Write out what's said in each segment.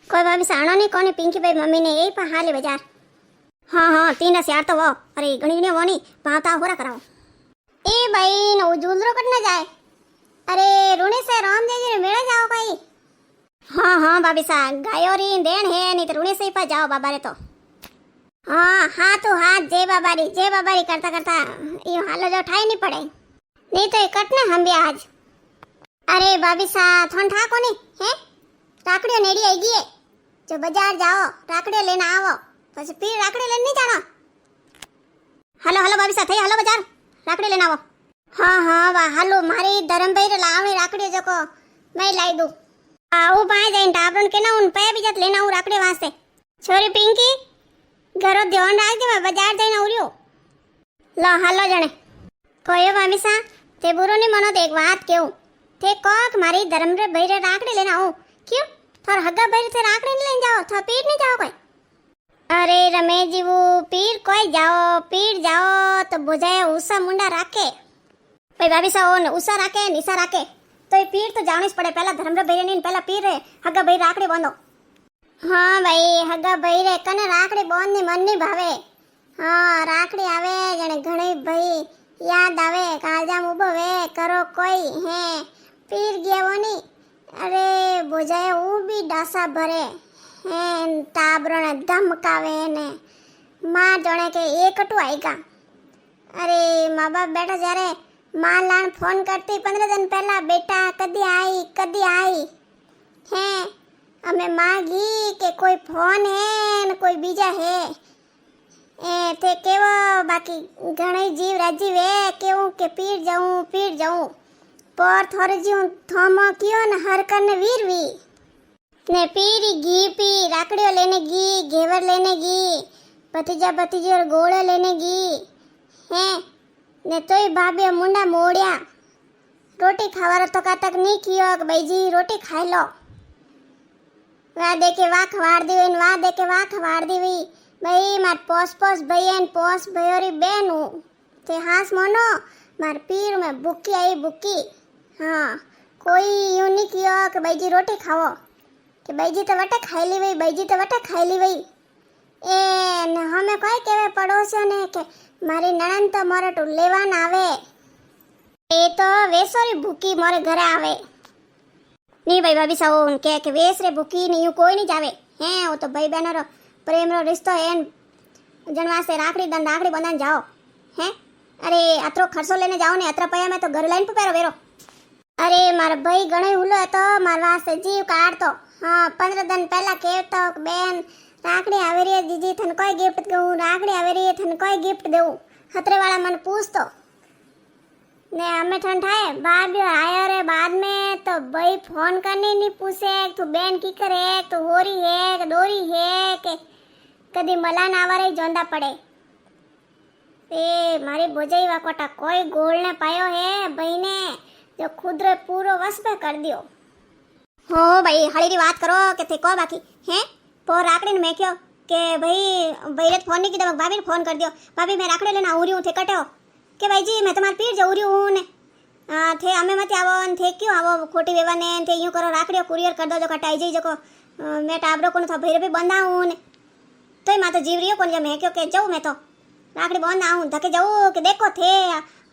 कोई भाभी साणो नहीं कोनी पिंकी भाई मम्मी ने यही पर हाले बाजार। हाँ हाँ 3 यार तो वो अरे गणी वो नहीं भाता हो रहा कराओ ए भाई नो जूलरो कटना जाए। अरे रुणी से राम जी ने मेले जाओ भाई। हाँ हाँ भाभी सा गायो री देन है नहीं तो रुणी से ही पर जाओ बाबा रे तो। हाँ हाँ तो हाथ जय बाबा री करता करता यो हालो जो ठाई नहीं पड़े नहीं तो कटने हम भी आज। अरे भाभी सा थोन ठा कोनी है राकड़ियों नेड़ी आई गई है जो बाजार जाओ राकड़ियों लेना आवो પછી પીર રાકડી લઈને નહીં જાણો। હાલો હાલો ભાભી સાથે હાલો બજાર રાકડી લઈને આવો। હા હા વાહ હાલો મારી ધરમભાઈ લાવણી રાકડી જકો મેં લાવી દઉં। આવું પાસે જઈને ટાબરન કે ના હું પે બીજાત લઈને આવું રાકડી વાસ્તે। છોરી પિંકી ઘરો ધ્યાન રાખજે મેં બજાર જઈને આવર્યો। લો હાલો જણે કોયો ભાભી સા તે બુરો ની મનો તો એક વાત કેવું તે કોક મારી ધરમભાઈ રે રાકડી લઈને આવું ક્યું થોર હગા ભાઈ તે રાકડી લઈને જાઓ થો પીર નહીં જાઓ કોઈ। अरे रमेश जी वो पीर जाओ तो बुझाए उषा मुंडा राखे भाई भाभी सा ने उषा राखे निशा राखे तो ये पीर तो जाने पड़े पहला धर्मरा भाई ने पहला पीर रे हगा भाई राखड़ी बांधो। हाँ भाई हगा भाई रे कने राखड़ी बांध नी मन नहीं भावे। हाँ राखड़ी आवे जने घणी भाई याद आवे कालजाम उबो वे करो कोई है पीर गया वो नहीं। अरे बुझाए वो भी डासा भरे हैं ताबरों धमकावे ने माँ जाने के एक टू आएगा। अरे माँ बाप बेटा जारे माँ लान फोन करती 15 दिन पहला बेटा कदी आई हैं हमें मांगी के कोई फोन है न कोई बीजा है ए थे केवो बाकी घणे जीव राजी वे केवो के पीर जाऊं पर थोड़े जीव थोमो कियो न हर करने वीरवी ने पीरी पी राकड़ियों लेने गी घेवर लेने गी भतीजा और गोड़े लेने गी हैं ने तोय भाभी मुंडा मोड़िया रोटी खावारो तो का तक नहीं कियो कि भाई जी रोटी खाई लो वाह देखे वाह खवाड़ दी हुई भाई मार पोस भैया पोस भयोरी बेन हूँ ते हास मोनो मार पीर में बुक्की आई बुक्की। हाँ कोई यूं नहीं कियो कि भाई जी रोटी खाओ कि बैजी तो वटे खाई ली वही ए ने हमें कोई केवे पड़ोसियों ने के मारी नणन तो मोरे टू लेवान आवे ए तो वेसोरी भूखी मोरे घरे आवे नहीं भाई भाभी साओ के वेस रे भूखी नहीं यूं कोई नहीं जावे हैं वो तो भाई बहनों रो प्रेम रो रिश्तो है जनवा से राखड़ी बंधन जाओ हैं। अरे अतरो खर्चो लेने जाओ ने अतरा पया में तो घर लाइन पे पैरो वेरो। अरे मारा भाई गणे हुलो है तो मार वास्ते जीव काट तो। हाँ 15 दिन पहला कहतो बेन राखड़ी आवे रे जीजी थन कोई गिफ्ट दूं राखड़ी आवे रे थन कोई गिफ्ट दूं खतरे वाला मन पूछतो ने हमें ठन ठाए बाद भी आया रे बाद में तो भाई फोन करने नहीं पूछे तू बेन की करे तू होरी है कि दोरी है के कदी मलान आवारे जोंदा पड़े ए मारी बोझई वाकोटा कोई गोल ने पायो है भाई ने जो खुद रे पूरो वश पे कर दियो। हो भाई हड़ी बात करो के थे को बाकी हैं पो राकड़ी ने मैं क्यों के भाई रे फोन नहीं की भाभी ने फोन कर दियो भाभी मैं राकड़ी लेना आ रही हूं थे कटो के भाई जी मैं तुम्हारे पीर जाऊ रही हूं ने थे हमें मत आवो ने थे क्यों आवो खोटी वेवा ने थे यूं करो राकड़ी कुरियर कर दो जो कटाई जई जको मैं टाबरो को था भैरे भी बंदा हूं ने तोय मा तो जीव रियो कोन जे मैं क्यों के जाऊ मैं तो राकड़ी बंदा हूं धके जाऊ के देखो थे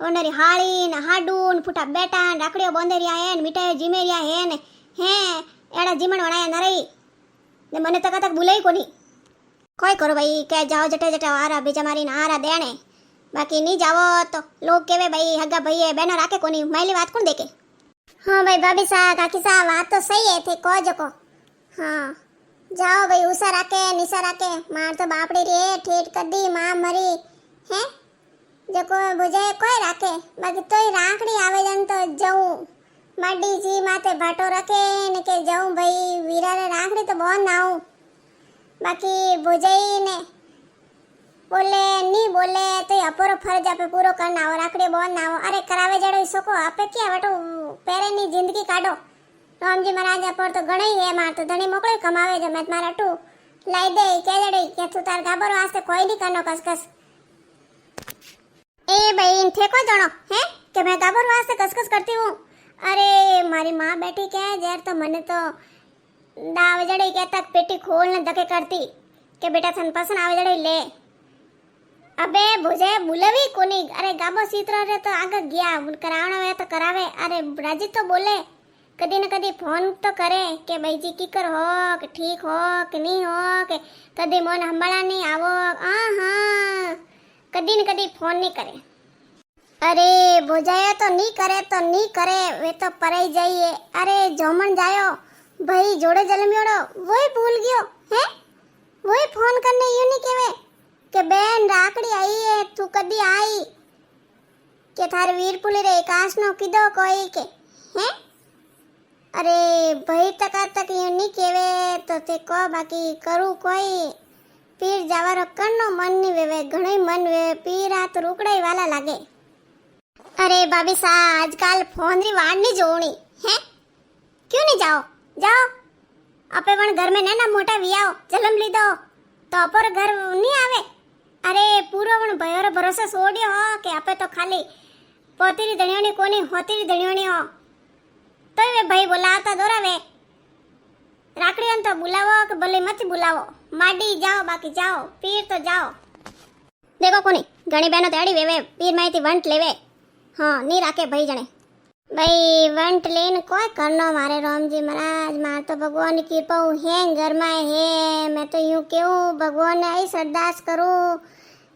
ओनरी हाड़ी ने हाडू ने फुटा बेटा राकड़ियो बंदेरिया है ने मिठाई जिमेरिया है ने हैं एड़ा जीमण वणाया नरई ने मने तक तक बुलाई कोनी कोई करो भाई के जाओ जटे आरा बीजा मारी ना आरा देने बाकी नहीं जाओ तो लोग केवे भाई हगा भाई है बहना राखे कोनी मैली बात कौन देखे। हाँ भाई भाभी सा काकी सा बात तो सही है थे को जको। हाँ जाओ भाई उषा राखे निशा राखे मार तो बापड़ी रे ठेठ कर दी मां मरी हैं जको बुझे कोई राखे बाकी तोय राखड़ी आवे जन तो जाऊं माडी जी माते भाटो रखे ने के जाऊं भाई वीरा रे राखड़ी तो बहुत नाऊं बाकी बुझई ने बोले नहीं बोले तो अपोरो फर्ज आपे पूरो करना हो राखड़ी बहुत नाओ अरे करावे जड़ो सको आपे क्या बटो पेरे नी जिंदगी काढो राम जी महाराज पर तो गणई है मार तो धणी मोकळे कमावे जो मैं मारा टू लाई दे के जड़ी के तू तार गाबर वास्ते कोई नहीं करनो कसकस ए भाई थे को जणो है के मैं गाबर वास्ते कसकस करती हूं। अरे मारी माँ बैठी क्या जर तो मने तो દાવ જડે કહેતા પેટી ખોલને ધકે કરતી કે બેટા તને પસંદ આવે જડે લે. અબે ભુજે બોલવી કોની? અરે ગાબો સીતરો રે તો આગળ ગયા કરાવણા વે તો કરાવે. અરે રાજી તો બોલે, કદી ને કદી ફોન તો કરે કે ભાઈજી કીકર હો કે ઠીક હો કે નહીં હો, કે કદી મોન હંભાળા નહીં આવો. હા કદી ને કદી ફોન નહીં કરે. અરે ભોજાયા તો નહીં કરે વે તો પરાઈ જઈએ. અરે જોમણ જાયો ભાઈ જોડે જલમ્યોડો વોય ભૂલ ગયો હે, વોય ફોન કરને यूं नहीं केवे કે બેન રાખડી आई है तू कदी आई કે થાર વીરપુલી રે કાશનો કીધો કોઈ કે હે. અરે ભાઈ તકા તક यूं नहीं केवे તો તે કો બાકી કરું કોઈ પીર જાવારો કણનો મન ની વેવે ઘણી મન વેવે પીર હાથ રૂકડાઈ વાલા લાગે. અરે ભાભી સા આજકાલ ફોન રી વાડ ની જોણી હે, क्यों नहीं जाओ जाओ આપે પણ ઘર में નાના મોટા વિયાઓ જલમ લીધો તો અપર ઘર નહીં આવે. અરે પૂરો પણ ભયોરો ભરોસો છોડ્યો હો કે આપે તો ખાલી પોતીરી ધણિયોની કોની હોતીરી ધણિયોની હો તો વે ભાઈ બોલાવતા દોરાવે. રાખડીઓને તો બોલાવો કે ભલે મત બોલાવો માડી જાઓ બાકી જાઓ પીર તો જાઓ. દેખો કોની ઘણી બહેનો તેડી વેવે પીર માહિતી વંટ લેવે. હા નહીં રાખે ભાઈ જણે ભાઈ વંટ લેને કોઈ કરનો મારે रामजी महाराज मार तो भगवान की कृपा है घर में है. मैं तो यूं केहूं भगवान ने आई अरदास करूं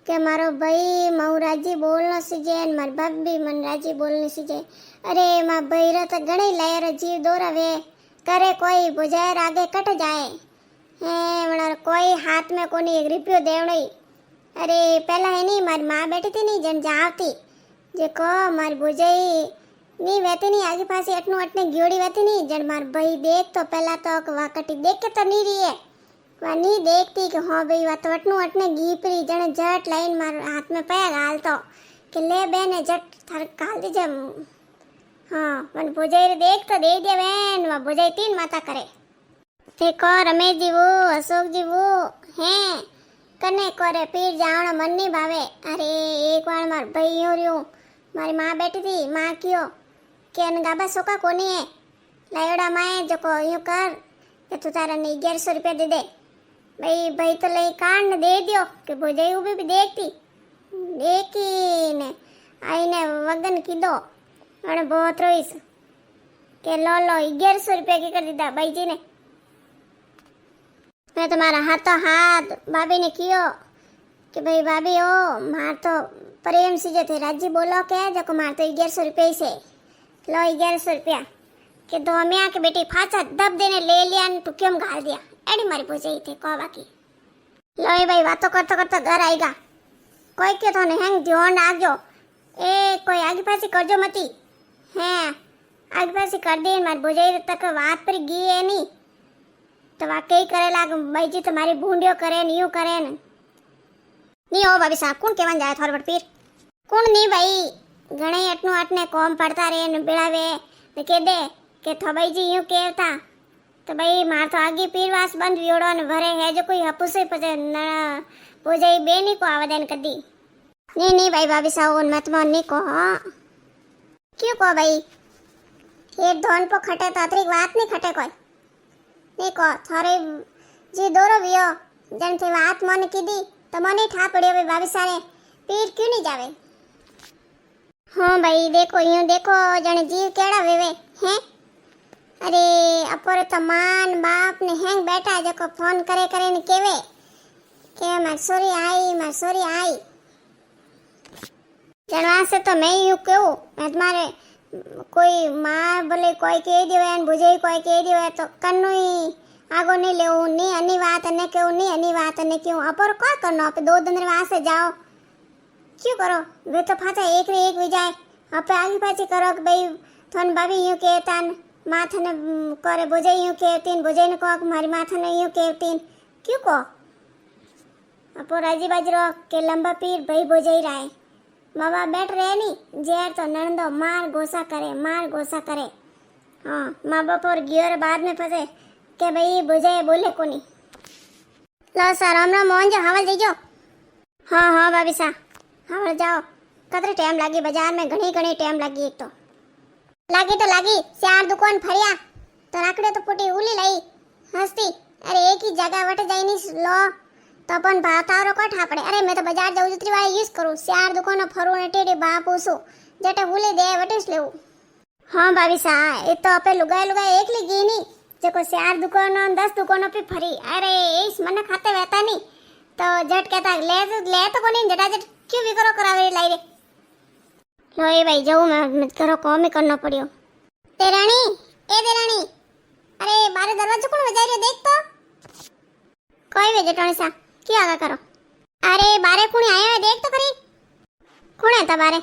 કે મારો ભાઈ મૌરાજી બોલનો સીજે ને મારી ભાભી મનરાજી બોલની સીજે. અરે માં ભૈરો તો ઘણી લહેર જીવ દોરાવે કરે કોઈ ભુજાયર આગે કટ જાય હે વણાર કોઈ હાથ में કોની એક રૂપિયો દેવણી. અરે પહેલા હે નહીં મારી માં બેઠી હતી નહીં જણ જાવતી જે કો મારી ભુજાઈ ની વેતી ની આગે પાસે એટલું અટને ગયોડી વેતી ની જણ માર ભાઈ દેખ તો પહેલા તો વાકટી દેખ કે તો નહીં રીએ વા નહીં દેખતી કે હા ભાઈ વા તો અટનું અટને ગીપરી જણે જટ લાઈન માર હાથ में પૈ ગાલતો કે લે બેને જટ થાર ગાલ દીજે. હા મને ભોજાઈ દેખ તો દે દે બેન વા ભોજાઈ તીન માતા કરે તે કો રમેશ જીવો અશોક જીવો હે કને કરે પીર જાવણ મન ની ભાવે. અરે એક વાર માર ભાઈ યો રહ્યો મારી માં બેઠી હતી માં કયો કે અન ગાબા સોકા કોની હે લાયોડા માં જો કો यूं कर કે તું તારા ને 1100 રૂપિયા દે દે. ભાઈ તો લઈ કાઢ ને દે દિયો કે ભોજાઈ ઉભી भी देखती ने आईने वगन કીધો અને बहुत रोईस કે लो 1100 રૂપિયા की कर દીધા ભાઈજી ને. મેં તમારા હાથો હાથ ભાભી ને કયો કે ભાઈ ભાભી ઓ માર તો प्रेम से जो थे राजी बोलो के जो मार तो 1100 रुपये से लो 1100 रुपया के दो में आके बेटी फाचा दब देने ले लिया ने तू क्यों गाल दिया एडी मारी पूछे थे को बाकी लो ये भाई बातों करता करता घर आएगा कोई क्यों तो नहीं ध्यान आगो ए कोई आगे पासी करजो मती हैं आगे पासी कर दे मारी बुझाई तक बात पर गई है नहीं तो वाकई करेला भाई जी तुम्हारी बूंडियो करे ने यूं करे ने नहीं हो भाभी साहब कौन केवन जाए थोड़ा पीर कौन नहीं भाई घणे अटनु अटने कोम पड़ता रे ने बेड़ावे ने के दे के थबाई जी यूं केवता तो भाई मार तो आगे पीरवास बंद वियोड़ो ने भरे है जो कोई हपुसे पजे न पूजाई बेनी को आवेदन कदी नहीं भाई भाभी साहब उन मत में नहीं को हां क्यों को भाई ये धोन को खटे तो अतरी बात नहीं खटे कोई नहीं को थारे जी दोरो वियो जन थे बात मन की दी तो मने ठा पड़ियो भाई भाभी सारे पीर क्यों नहीं जावे. हाँ भाई देखो यूं देखो जने जीव केड़ा वेवे हैं. अरे अपोरे तो मान बाप ने हैंग बैठा जो को फोन करे करे ने केवे के मार सोरी आई जनवा से तो मैं यूं कहूं मैं तुम्हारे कोई मां बोले कोई कह दियो ने बुझे कोई कह दियो तो कन्नुई आगो नहीं ले नहीं अन्नी बात ने क्यों नहीं अन्नी बात ने क्यों अपर क्या करना आप 2 दिन वहां से जाओ क्यों करो वे तो फाचा एक रे एक विजाय आप आगे पाछी करो कि भाई थन भाभी यूं कहता माथा ने करे बुझे यूं कहती बुझे ने को मारी माथा ने यूं कहती क्यों को अपो राजी बाजरो के लंबा पीर भाई बुझे रहा है माँ बाप बैठ रहे नहीं जेर तो नंदो मार गोसा करे हाँ माँ बाप और गियर बाद में फंसे के भाई बुझे बोले कोनी लो सर राम मोहन जो हवल दीजो. हाँ भाभी सा हवल जाओ कतरे टाइम लागी बाजार में घणी टाइम लागी एक तो लागी 4 दुकान फरिया तो राकड़े तो पुटी उली लाई હસ્તી અરે એક ही जगह वट जाइनी लो तो अपन भावतारो कठा पड़े। अरे मैं तो बाजार जाऊँ जुतरी वाला यूज करूँ, 4 दुकानों फरू ने टेढ़े बा पूछूं जटे भूले दे वटेस लेવું। हाँ भाभी सा એ તો આપે લુગાય એકલી ગઈ ની જેકો 4 દુકાનો 10 દુકાનો पे ફરી। अरे इस मन खाते रहता नहीं तो जट कहता ले तो कोनी जटाजट क्यों भी करो करावे लाई रे। लो ए भाई जाऊँ मैं करो काम ही करना पड़ियो। देरानी ए देरानी अरे बारे दरवाजा कौन बजाई रहे देख तो। कोई वे जटाणी सा क्या आगा करो। अरे बारे कुणी आया है देख तो खरी। कौन है बारे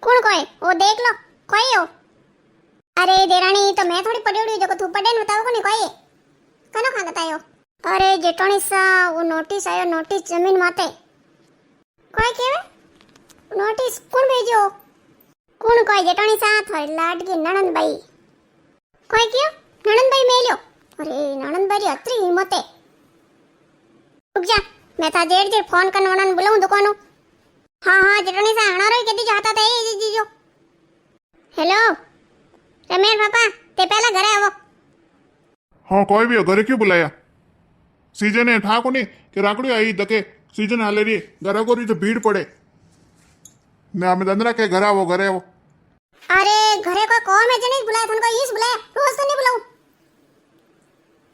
कौन कोई वो देख लो कोई हो। अरे देरानी तो मैं थोड़ी पड़ी जो तू पड़े न बताओ कोनी कोई कनो खागत आयो। अरे जेटोणी सा वो नोटिस आयो नोटिस जमीन माते कोई केवे नोटिस कौन भेजो कौन कोई जेटोणी सा थोड़ी लाडकी नणंद भाई कोई क्यों नणंद भाई मेल्यो। अरे नणंद भाई अत्री हिम्मते रुक जा मैं था जेड़ फोन करने उन्होंने बुलाऊं दुकानों। हाँ जेटोणी सा हणारो ही कदी जाता था ये जीजो। हेलो रमेश पापा ते पहला घरे आवो। हाँ कोई भी घरे क्यों बुलाया। सीजन है था कोनी कि राकड़ी आई तके सीजन हाले रही घरा को रही तो भीड़ पड़े ने हमें दंदरा के घर आवो घरे आवो। अरे घरे कोई कौन है जने बुलाया थन को इस बुलाया रोज तो नहीं बुलाऊं।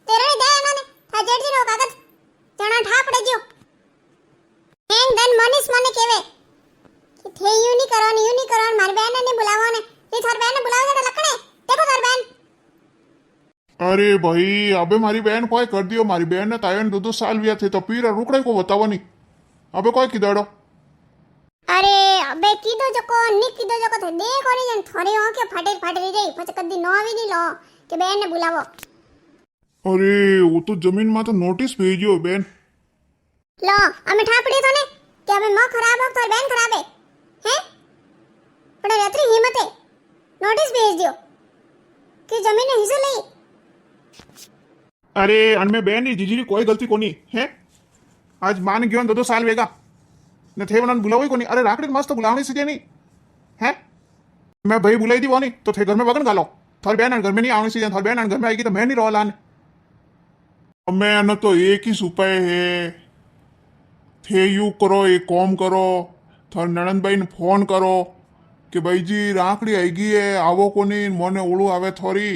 तेरे दे इन्होंने था जेड़ जी रो कागज जना ठा पड़े जियो एंग दन मनीष मने केवे कि थे यूं नहीं करो मारी बहन ने बुलावा ने ये थार बहन ने बुलावे तो लकड़े देखो थार बहन। अरे भाई अबे मारी बहन कोई कर दियो मारी बहन ने तायन 2 साल विया थे तो पीरा रुकड़े को बतावा नहीं अबे कोई किदाड़ो। अरे अबे कीदो जको नी कीदो जको थे देख ओरी जन थोड़ी हो के फाटे रही पछ कदी नो आवी नी लो के बहन ने बुलावो। अरे वो तो जमीन में तो नोटिस भेजियो बहन लो हमें ठापड़ी तो ने कि हमें मां खराब हो तो बहन खराब है हैं पण रात्रि हिम्मत है नोटिस भेज दियो कि जमीन ने हिस्सा लई। अरे अनमे बहन नी जीजी कोई गलती कोनी है आज मान गयो 2 साल वेगा ने थे वनन बुलावई कोनी। अरे राकड़ी मस्त बुलावनी सीधे नहीं है मैं भाई बुलाई दी वो नहीं तो थे घर में वगन गालो थार बहन घर में नहीं आवनी सीधे थार बहन घर में आएगी तो मैं नहीं रोला मैं न तो एक ही उपाय है थे यू करो एक कॉम करो थार ननंद भाई ने फोन करो कि भाई जी राकड़ी आई गई है आवो कोनी मोने ओळू आवे थोड़ी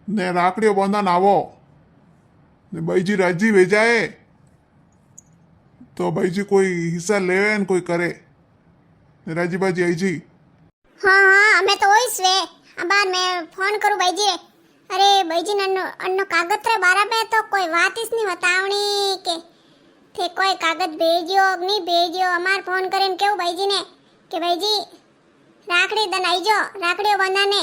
ने राकड़ी बंधन आवो ने भाई जी राजी भेजाए तो भाई जी कोई हिस्सा लेवे न कोई करे ने राजी बाजी आई जी। हाँ हमें तो वही स्वे अबार मैं फोन करूं भाई जी रे। अरे भाई जी अन्नो कागज रे बारा में तो कोई बात इस नहीं बतावनी के थे कोई कागज भेजियो नहीं भेजियो अमार फोन करेन केव भाई जी ने कि भाई जी राकड़ी दन आई जो राकड़ियो बंधाने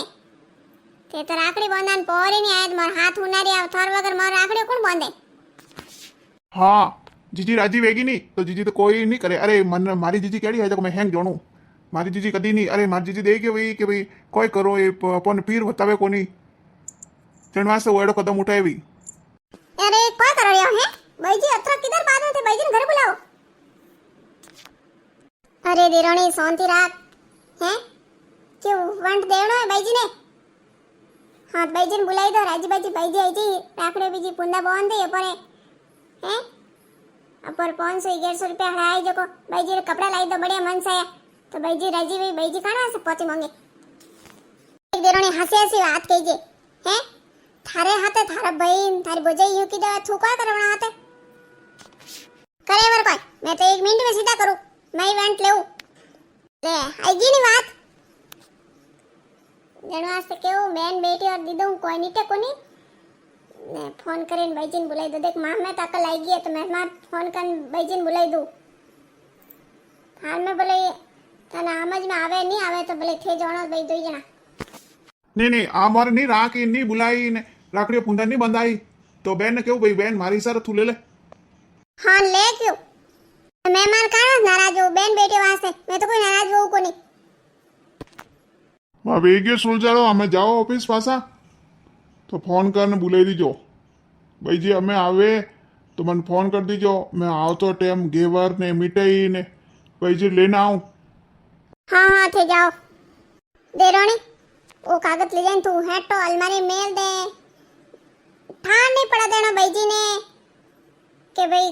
ते तो राकड़ी बंधान पोरी नहीं आया मार हाथ उनारी आव थोर वगर मार राकड़ी कौन बांधे। हाँ जीजी राजी वेगी नहीं तो जीजी तो कोई नहीं करे। अरे मन मारी जीजी केड़ी है तो मैं हैंग जोणू मारी जीजी कदी नहीं। अरे मारी जीजी दे के भाई कोई करो ये अपन पीर बतावे कोनी जण वास्ते वो एडो कदम उठावी। अरे कोई कर रहे हो हैं भाई जी अത്ര किधर बात होते भाई जी ने घर बुलाओ। अरे देरानी शांति राख हैं क्यों वंट देवनो है भाई जी ने। हाँ भाई जी ने बुलाई दो राजी बाजी भाई जी आई जी राकड़े बीजी पुंदा बांध दे अपने हैं अपर 500-1100 रुपया हड़ाई जो को भाई जी रे कपड़ा लाई दो बढ़िया मन से तो भाई जी राजी भाई जी काना से पहुंचे मांगे। एक देरानी हंसी बात कीजिए हैं थारे हाथे थारा बहन थारी बोझाई यूं की दवा थूका करवना हाथे करे वर कोई मैं तो 1 मिनट में सीधा करूं मैं इवेंट लेऊ ले आईगी नी बात जनवास से केव बेन बेटी और दीदू कोई नीटे कोनी ने फोन करेन भाई जी ने बुलाई दो देख मां में ताकल आई गई तो मैं मार फोन कर भाई जी ने बुलाई दूं हाल में बोले तना समझ में आवे नहीं आवे तो बोले थे जानो भाई दो जना नहीं आ मारे नहीं राखी नहीं बुलाई ने राकड़ी पुंदा नहीं बंधाई तो बहन ने क्यों भाई बहन मारी सर तू ले ले। हाँ ले क्यों मैं मार काना नाराज हूं बेन बेटी वास्ते मैं तो कोई नाराज हूं को नहीं। वहाँ वेगे सुलझाड़ो हमें जाओ ऑफिस पासा तो फोन करने बुलाई दीजो भाई जी हमें आवे तो मन फोन कर दीजो मैं आओ तो टाइम घेवर ने मिठाई ने भाई जी लेना आऊं। हाँ थे जाओ देरोनी वो कागज ले जाए तू है तो अलमारी मेल दे ઠાર નહીં પડે દેણો ભાઈજીને કે ભાઈ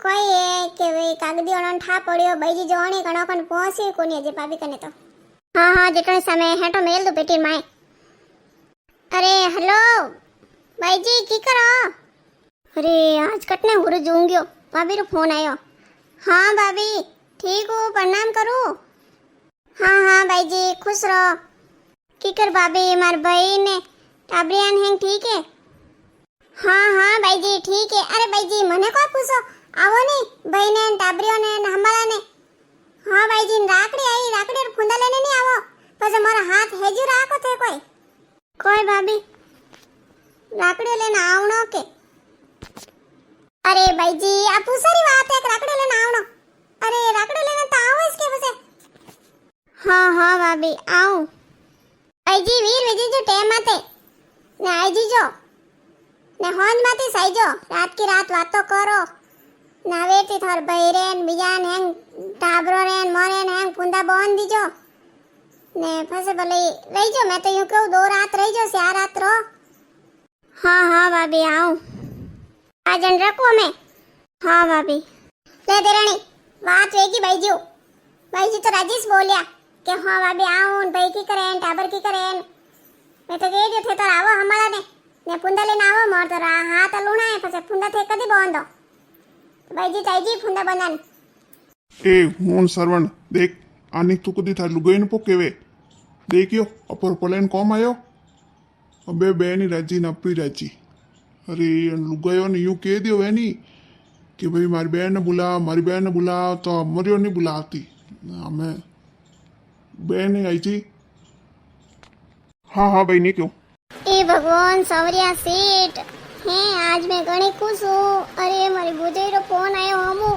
કોઈ એ કે ભાઈ કાગદીઓનો ઠા પડ્યો ભાઈજી જોણી કણો કણ પહોંચી કોની હજી ભાભી કને તો હા હા જેટણી સામે હેઠો મેલ દો પેટી માય અરે હેલો ભાઈજી કી કરો अरे आज कटने हुर जूंगियो भाभी रो फोन आयो हाँ भाभी ठीक हो प्रणाम करूँ हाँ हाँ भाई जी खुश रहो कीकर भाभी मार भाई ने टाबरियान हैं ठीक है हाँ हाँ भाई जी ठीक है अरे भाई जी मने को पूछो आवो नहीं भाई ने टाबरियो ने हमारा ने हाँ भाई जी राकड़ी आई राकड़ी और फुंदा लेने नहीं आवो बस हमारा हाथ हेजू राखो थे कोई भाभी राकड़ी लेने आवनो के अरे भाई जी आप सारी बात है राकड़ी लेने आवनो अरे राकड़ी लेने तो आओ इसके वजह हाँ हाँ भाभी आओ भाई जी वीर विजी जो टेम आते ने आई जी जो ने होन माती सही जो रात की रात बातो करो ना वेटी थोर बहिरेन बिजान हैंग टाबरो रेन मोरेन हैंग फुंदा बोन दीजो ने फसे भले रही जो मैं तो यूं कहूं 2 रात रही जो 4 रात रो हाँ हाँ भाभी आओ आजन रखो मैं हाँ भाभी ले देरानी बात वेगी भाई जी तो राजेश बोलिया कि हाँ भाभी आऊं भाई की करें टाबर की करें मैं तो कह दियो थे तो आवो हमारा ने फुंदा लेने आवो मोर तो हाथ लूना है પછી ફુંદા થે કદી બોંધો ભાઈજી ચાઈજી ફુંદા બનાન ए हूँ सरवण देख आनी तू कदी था लुगाई पो केवे देखियो अपर पलेन कौम आयो अबे बेनी राजी न अपनी राजी अरे लुगायो ने यूं कह दियो है नी कि भाई मारी बहन ने बुला तो मरियो नहीं बुलाती हमें बहन आई थी हाँ हाँ भाई नहीं क्यों ए भगवान सवरिया सेठ हैं आज मैं घणी खुश हूँ अरे मारी भुजई रो फोन आयो हमू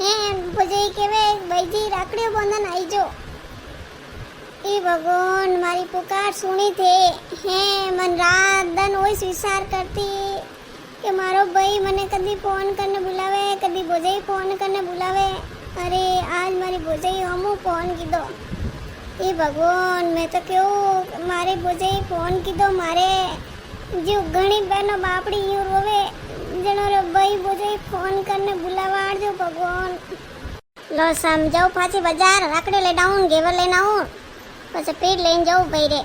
हैं भुजई केवे भाईजी राकड़ियो बंधन आई जो ए भगवान मारी पुकार सुनी थे हैं मन रात दिन वही विचार करती कि मारो भाई मने कभी फोन करने बुलावे कभी भुजई फोन करने बुलावे अरे आज मारी भुजई हमू फोन की दो ए भगवान मैं तो क्यों मारे भुजई फोन की दो मारे जो घणी बहनो बापड़ी यूं रोवे जनो रे भाई भुजई फोन करने बुलावाड़ जो भगवान लो समझाओ पाछी बाजार राकड़े ले डाउन घेवर लेना हूँ પછી પેટ લઈને જવું ભાઈ રે